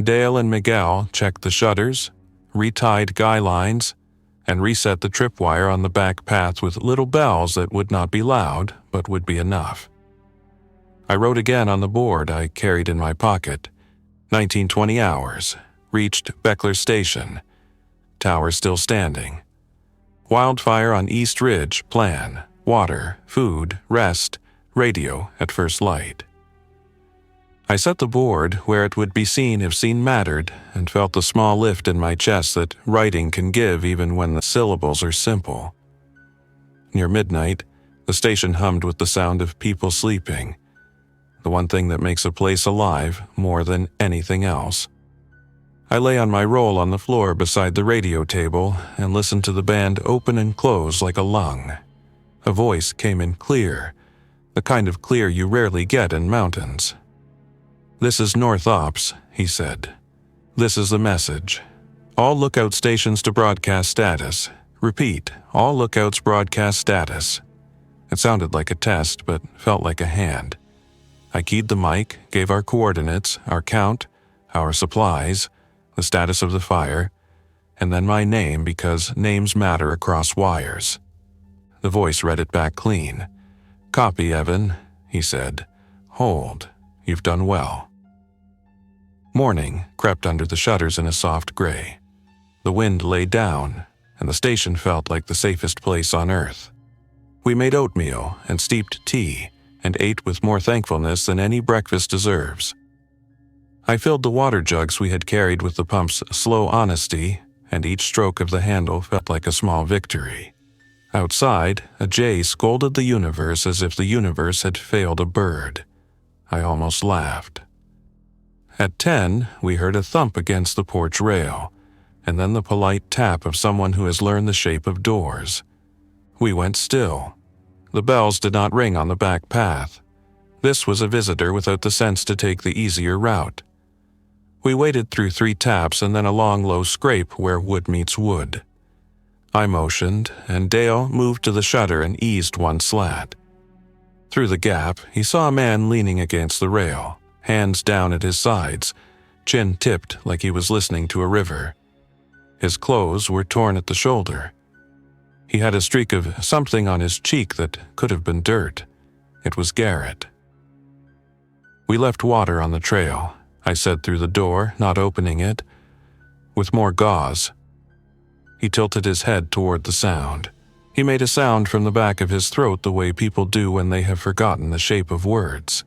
Dale and Miguel checked the shutters, retied guy lines, and reset the tripwire on the back path with little bells that would not be loud, but would be enough. I wrote again on the board I carried in my pocket. 1920 hours. Reached Beckler Station. Tower still standing. Wildfire on East Ridge, plan. Water, food, rest, radio at first light. I set the board where it would be seen if seen mattered and felt the small lift in my chest that writing can give even when the syllables are simple. Near midnight, the station hummed with the sound of people sleeping, the one thing that makes a place alive more than anything else. I lay on my roll on the floor beside the radio table and listened to the band open and close like a lung. A voice came in clear, the kind of clear you rarely get in mountains. "This is North Ops," he said. "This is the message. All lookout stations to broadcast status. Repeat, all lookouts broadcast status." It sounded like a test, but felt like a hand. I keyed the mic, gave our coordinates, our count, our supplies, the status of the fire, and then my name because names matter across wires. The voice read it back clean. "Copy, Evan," he said. "Hold. You've done well." Morning crept under the shutters in a soft gray. The wind lay down, and the station felt like the safest place on earth. We made oatmeal and steeped tea and ate with more thankfulness than any breakfast deserves. I filled the water jugs we had carried with the pump's slow honesty, and each stroke of the handle felt like a small victory. Outside, a jay scolded the universe as if the universe had failed a bird. I almost laughed. At 10, we heard a thump against the porch rail, and then the polite tap of someone who has learned the shape of doors. We went still. The bells did not ring on the back path. This was a visitor without the sense to take the easier route. We waited through 3 taps and then a long, low scrape where wood meets wood. I motioned, and Dale moved to the shutter and eased one slat. Through the gap, he saw a man leaning against the rail, hands down at his sides, chin tipped like he was listening to a river. His clothes were torn at the shoulder. He had a streak of something on his cheek that could have been dirt. It was Garrett. We left water on the trail. I said through the door, not opening it, with more gauze. He tilted his head toward the sound. He made a sound from the back of his throat the way people do when they have forgotten the shape of words.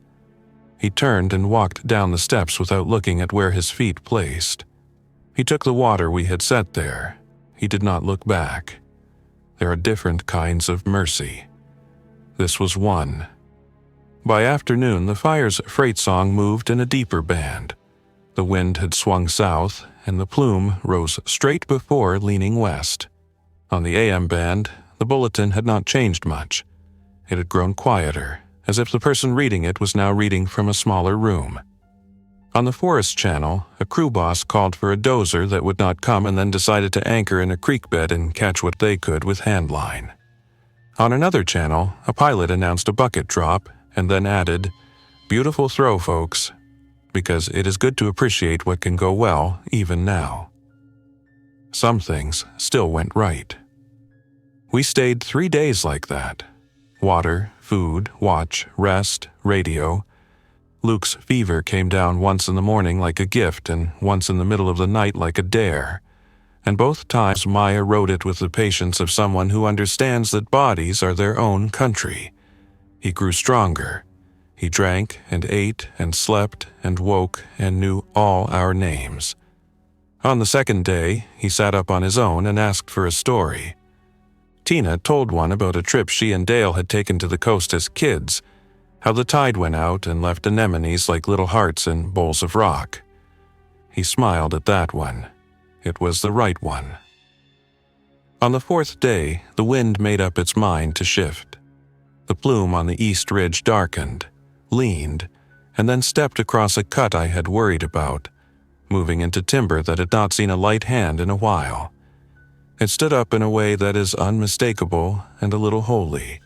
He turned and walked down the steps without looking at where his feet placed. He took the water we had set there. He did not look back. There are different kinds of mercy. This was one. By afternoon, the fire's freight song moved in a deeper band. The wind had swung south, and the plume rose straight before leaning west. On the AM band, the bulletin had not changed much. It had grown quieter, as if the person reading it was now reading from a smaller room. On the forest channel, a crew boss called for a dozer that would not come and then decided to anchor in a creek bed and catch what they could with handline. On another channel, a pilot announced a bucket drop and then added, "Beautiful throw, folks," because it is good to appreciate what can go well even now. Some things still went right. We stayed 3 days like that. Water, food, watch, rest, radio. Luke's fever came down once in the morning like a gift and once in the middle of the night like a dare. And both times Maya rode it with the patience of someone who understands that bodies are their own country. He grew stronger. He drank and ate and slept and woke and knew all our names. On the second day, he sat up on his own and asked for a story. Tina told one about a trip she and Dale had taken to the coast as kids, how the tide went out and left anemones like little hearts in bowls of rock. He smiled at that one. It was the right one. On the fourth day, the wind made up its mind to shift. The plume on the east ridge darkened, leaned, and then stepped across a cut I had worried about, moving into timber that had not seen a light hand in a while. It stood up in a way that is unmistakable and a little holy,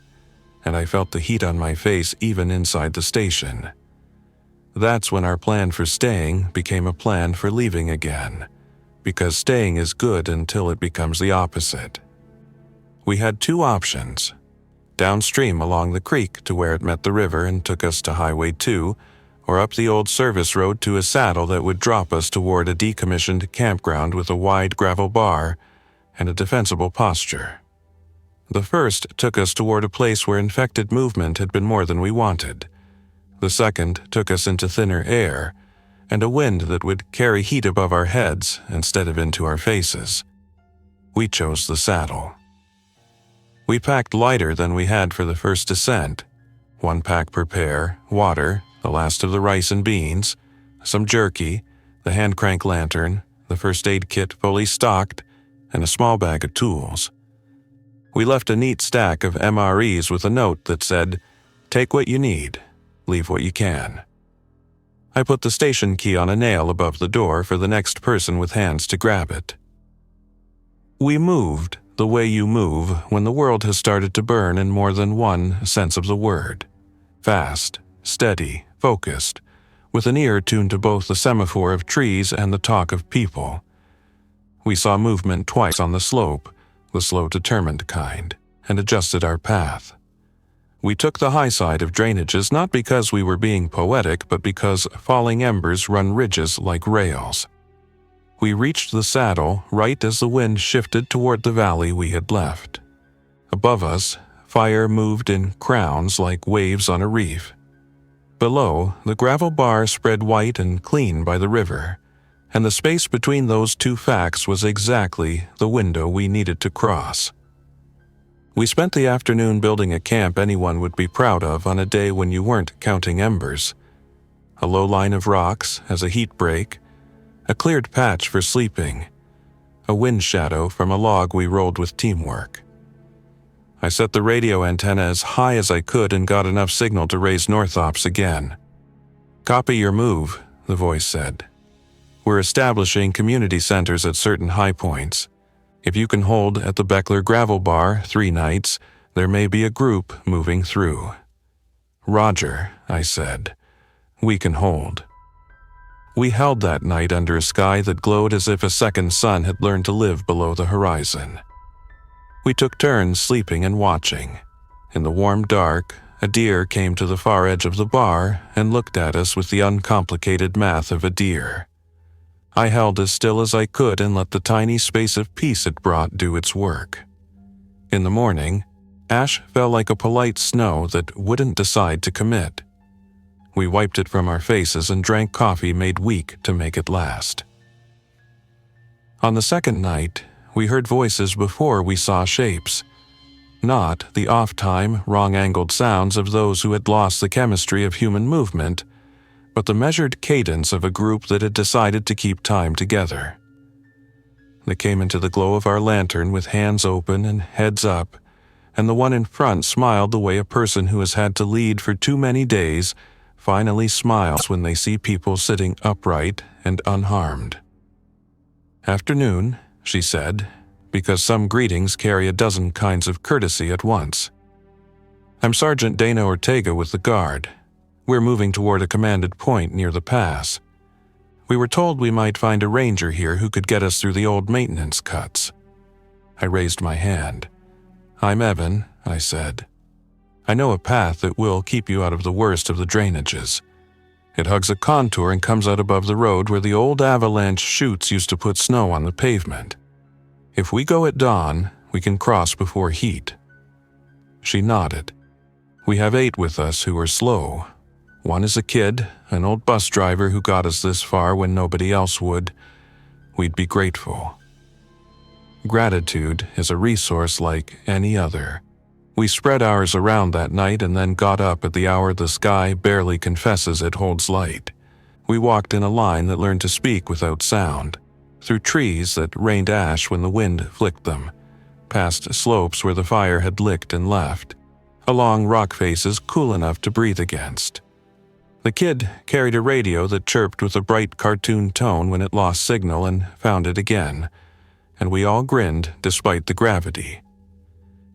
and I felt the heat on my face even inside the station. That's when our plan for staying became a plan for leaving again, because staying is good until it becomes the opposite. We had two options: downstream along the creek to where it met the river and took us to Highway 2, or up the old service road to a saddle that would drop us toward a decommissioned campground with a wide gravel bar and a defensible posture. The first took us toward a place where infected movement had been more than we wanted. The second took us into thinner air and a wind that would carry heat above our heads instead of into our faces. We chose the saddle. We packed lighter than we had for the first descent. 1 pack per pair, water, the last of the rice and beans, some jerky, the hand crank lantern, the first aid kit fully stocked, and a small bag of tools. We left a neat stack of MREs with a note that said, "Take what you need, leave what you can." I put the station key on a nail above the door for the next person with hands to grab it. We moved the way you move when the world has started to burn in more than one sense of the word. Fast, steady, focused, with an ear tuned to both the semaphore of trees and the talk of people. We saw movement twice on the slope, the slow determined kind, and adjusted our path. We took the high side of drainages not because we were being poetic, but because falling embers run ridges like rails. We reached the saddle right as the wind shifted toward the valley we had left. Above us, fire moved in crowns like waves on a reef. Below, the gravel bar spread white and clean by the river, and the space between those two facts was exactly the window we needed to cross. We spent the afternoon building a camp anyone would be proud of on a day when you weren't counting embers. A low line of rocks as a heat break, a cleared patch for sleeping, a wind shadow from a log we rolled with teamwork. I set the radio antenna as high as I could and got enough signal to raise Northops again. "Copy your move," the voice said. "We're establishing community centers at certain high points. If you can hold at the Beckler Gravel Bar 3 nights, there may be a group moving through." "Roger," I said. "We can hold." We held that night under a sky that glowed as if a second sun had learned to live below the horizon. We took turns sleeping and watching. In the warm dark, A deer came to the far edge of the bar and looked at us with the uncomplicated math of a deer. I held as still as I could and let the tiny space of peace it brought do its work. In the morning, ash fell like a polite snow that wouldn't decide to commit. We wiped it from our faces and drank coffee made weak to make it last. On the second night, we heard voices before we saw shapes. Not the off-time, wrong-angled sounds of those who had lost the chemistry of human movement, but the measured cadence of a group that had decided to keep time together. They came into the glow of our lantern with hands open and heads up, and the one in front smiled the way a person who has had to lead for too many days finally smiles when they see people sitting upright and unharmed. "Afternoon," she said, because some greetings carry a dozen kinds of courtesy at once. "I'm Sergeant Dana Ortega with the Guard. We're moving toward a commanded point near the pass. We were told we might find a ranger here who could get us through the old maintenance cuts." I raised my hand. "I'm Evan," I said. "I know a path that will keep you out of the worst of the drainages. It hugs a contour and comes out above the road where the old avalanche chutes used to put snow on the pavement. If we go at dawn, we can cross before heat." She nodded. "We have 8 with us who are slow. One is a kid, an old bus driver who got us this far when nobody else would. We'd be grateful." Gratitude is a resource like any other. We spread ours around that night and then got up at the hour the sky barely confesses it holds light. We walked in a line that learned to speak without sound, through trees that rained ash when the wind flicked them, past slopes where the fire had licked and left, along rock faces cool enough to breathe against. The kid carried a radio that chirped with a bright cartoon tone when it lost signal and found it again, and we all grinned despite the gravity.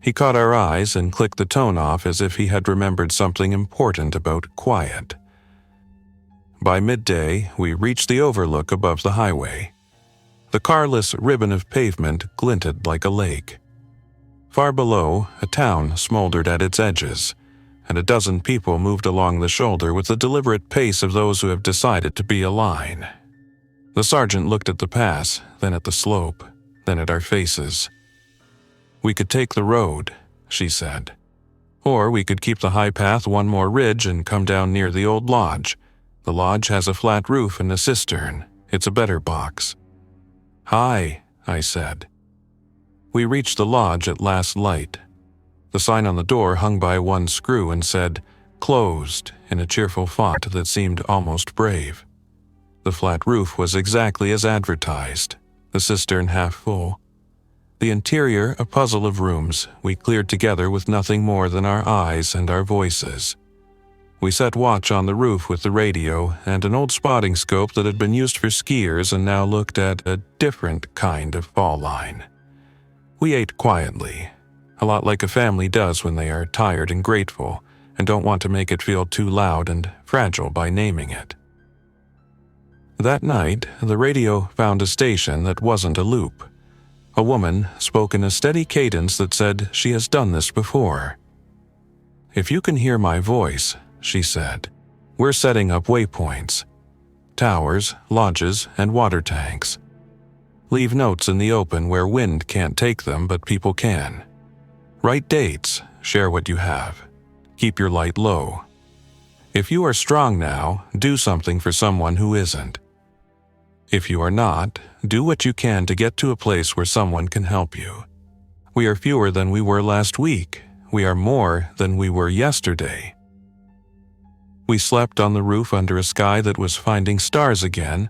He caught our eyes and clicked the tone off as if he had remembered something important about quiet. By midday, we reached the overlook above the highway. The carless ribbon of pavement glinted like a lake. Far below, a town smoldered at its edges, and a dozen people moved along the shoulder with the deliberate pace of those who have decided to be a line. The sergeant looked at the pass, then at the slope, then at our faces. "We could take the road," she said. "Or we could keep the high path one more ridge and come down near the old lodge. The lodge has a flat roof and a cistern. It's a better box." "Hi," I said. We reached the lodge at last light. The sign on the door hung by one screw and said, "Closed," in a cheerful font that seemed almost brave. The flat roof was exactly as advertised, the cistern half full. The interior a puzzle of rooms we cleared together with nothing more than our eyes and our voices. We set watch on the roof with the radio and an old spotting scope that had been used for skiers and now looked at a different kind of fall line. We ate quietly, a lot like a family does when they are tired and grateful and don't want to make it feel too loud and fragile by naming it. That night, the radio found a station that wasn't a loop. A woman spoke in a steady cadence that said she has done this before. "If you can hear my voice," she said, "we're setting up waypoints. Towers, lodges, and water tanks. Leave notes in the open where wind can't take them but people can. Write dates, share what you have. Keep your light low. If you are strong now, do something for someone who isn't. If you are not, do what you can to get to a place where someone can help you. We are fewer than we were last week. We are more than we were yesterday." We slept on the roof under a sky that was finding stars again,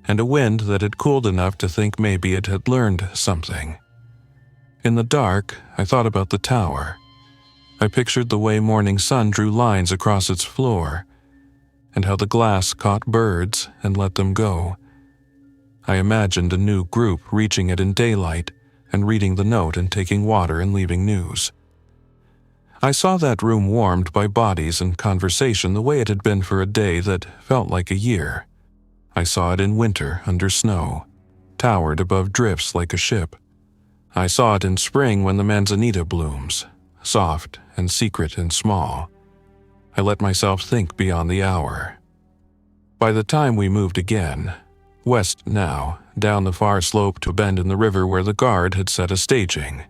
and a wind that had cooled enough to think maybe it had learned something. In the dark, I thought about the tower. I pictured the way morning sun drew lines across its floor, and how the glass caught birds and let them go. I imagined a new group reaching it in daylight and reading the note and taking water and leaving news. I saw that room warmed by bodies and conversation the way it had been for a day that felt like a year. I saw it in winter under snow, towered above drifts like a ship. I saw it in spring when the manzanita blooms, soft and secret and small, I let myself think beyond the hour. By the time we moved again, west now, down the far slope to a bend in the river where the guard had set a staging,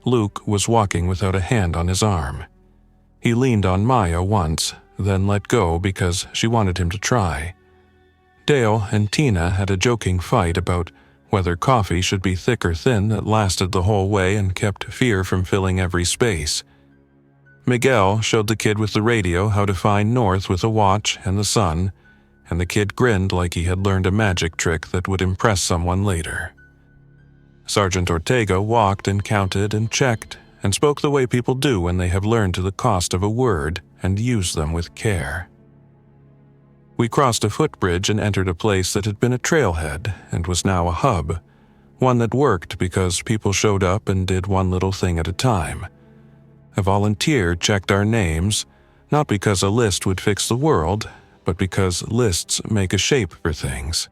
Luke was walking without a hand on his arm. He leaned on Maya once, then let go because she wanted him to try. Dale and Tina had a joking fight about whether coffee should be thick or thin that lasted the whole way and kept fear from filling every space. Miguel showed the kid with the radio how to find north with a watch and the sun, and the kid grinned like he had learned a magic trick that would impress someone later. Sergeant Ortega walked and counted and checked and spoke the way people do when they have learned to the cost of a word and used them with care. We crossed a footbridge and entered a place that had been a trailhead and was now a hub, one that worked because people showed up and did one little thing at a time. A volunteer checked our names, not because a list would fix the world, but because lists make a shape for things.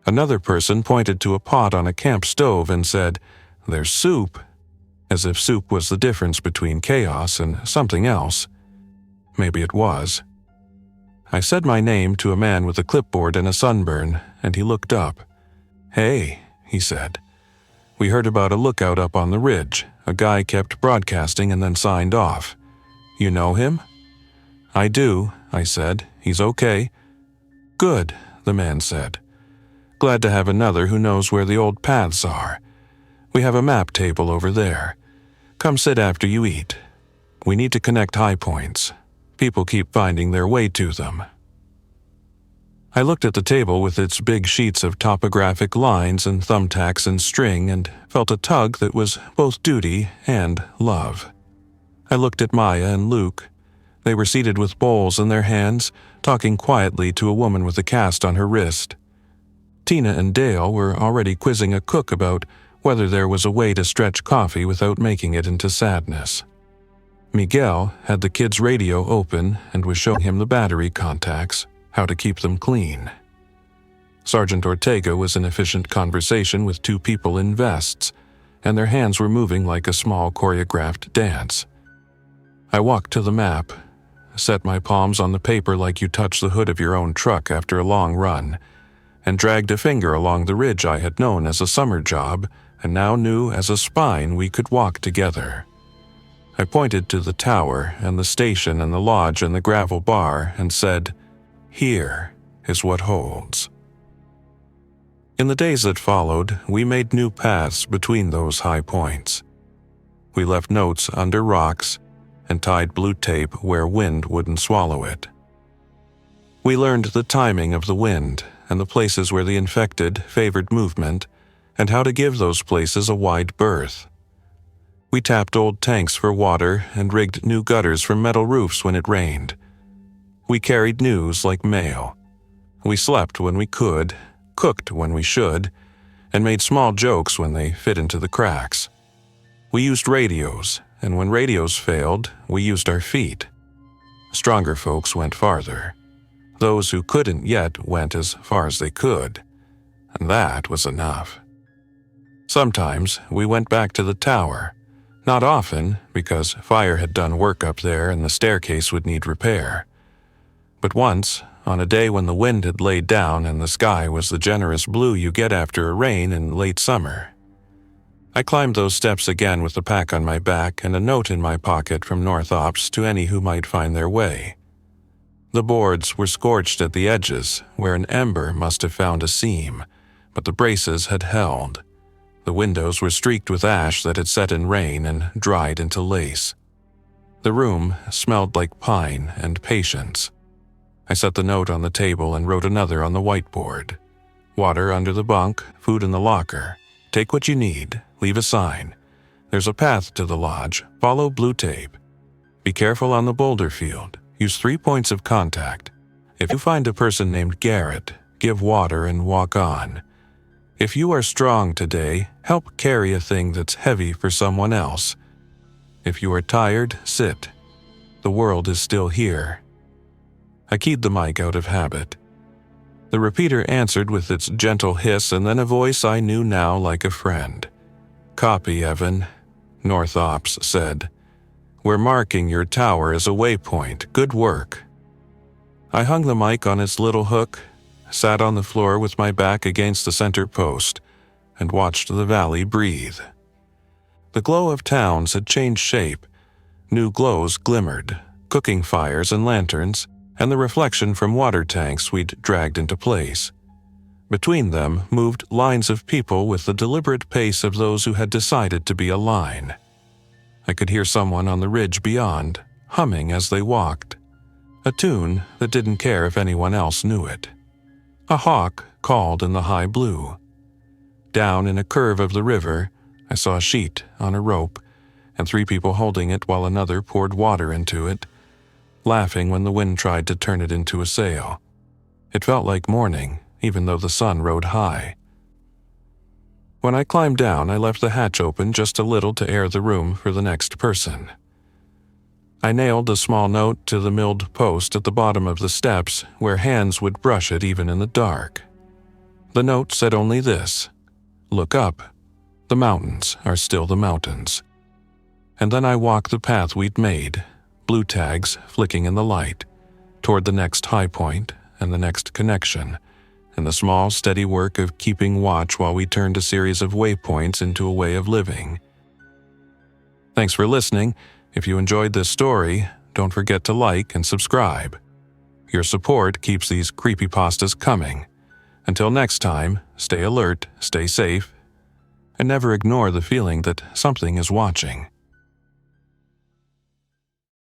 Another person pointed to a pot on a camp stove and said, "There's soup," as if soup was the difference between chaos and something else. Maybe it was. I said my name to a man with a clipboard and a sunburn, and he looked up. "Hey," he said. "We heard about a lookout up on the ridge. A guy kept broadcasting and then signed off. You know him?" "I do," I said. "He's okay." "Good," the man said. "Glad to have another who knows where the old paths are. We have a map table over there. Come sit after you eat. We need to connect high points. People keep finding their way to them." I looked at the table with its big sheets of topographic lines and thumbtacks and string and felt a tug that was both duty and love. I looked at Maya and Luke. They were seated with bowls in their hands, talking quietly to a woman with a cast on her wrist. Tina and Dale were already quizzing a cook about whether there was a way to stretch coffee without making it into sadness. Miguel had the kid's radio open and was showing him the battery contacts, how to keep them clean. Sergeant Ortega was in efficient conversation with two people in vests, and their hands were moving like a small choreographed dance. I walked to the map, set my palms on the paper like you touch the hood of your own truck after a long run, and dragged a finger along the ridge I had known as a summer job and now knew as a spine we could walk together. I pointed to the tower and the station and the lodge and the gravel bar and said, "Here is what holds." In the days that followed, we made new paths between those high points. We left notes under rocks and tied blue tape where wind wouldn't swallow it. We learned the timing of the wind and the places where the infected favored movement and how to give those places a wide berth. We tapped old tanks for water and rigged new gutters from metal roofs when it rained. We carried news like mail. We slept when we could, cooked when we should, and made small jokes when they fit into the cracks. We used radios, and when radios failed, we used our feet. Stronger folks went farther. Those who couldn't yet went as far as they could, and that was enough. Sometimes we went back to the tower. Not often, because fire had done work up there and the staircase would need repair. But once, on a day when the wind had laid down and the sky was the generous blue you get after a rain in late summer, I climbed those steps again with the pack on my back and a note in my pocket from North Ops to any who might find their way. The boards were scorched at the edges, where an ember must have found a seam, but the braces had held. The windows were streaked with ash that had set in rain and dried into lace. The room smelled like pine and patience. I set the note on the table and wrote another on the whiteboard. Water under the bunk, food in the locker. Take what you need, leave a sign. There's a path to the lodge, follow blue tape. Be careful on the boulder field, use 3 points of contact. If you find a person named Garrett, give water and walk on. If you are strong today, help carry a thing that's heavy for someone else. If you are tired, sit. The world is still here. I keyed the mic out of habit. The repeater answered with its gentle hiss and then a voice I knew now like a friend. "Copy, Evan," North Ops said. We're marking your tower as a waypoint. Good work." I hung the mic on its little hook, sat on the floor with my back against the center post, and watched the valley breathe. The glow of towns had changed shape. New glows glimmered, cooking fires and lanterns, and the reflection from water tanks we'd dragged into place. Between them moved lines of people with the deliberate pace of those who had decided to be a line. I could hear someone on the ridge beyond, humming as they walked, a tune that didn't care if anyone else knew it. A hawk called in the high blue. Down in a curve of the river, I saw a sheet on a rope, and 3 people holding it while another poured water into it, laughing when the wind tried to turn it into a sail. It felt like morning, even though the sun rode high. When I climbed down, I left the hatch open just a little to air the room for the next person. I nailed a small note to the milled post at the bottom of the steps where hands would brush it even in the dark. The note said only this: "Look up. The mountains are still the mountains." And then I walked the path we'd made, blue tags flicking in the light, toward the next high point and the next connection, and the small, steady work of keeping watch while we turned a series of waypoints into a way of living. Thanks for listening. If you enjoyed this story, don't forget to like and subscribe. Your support keeps these creepypastas coming. Until next time, stay alert, stay safe, and never ignore the feeling that something is watching.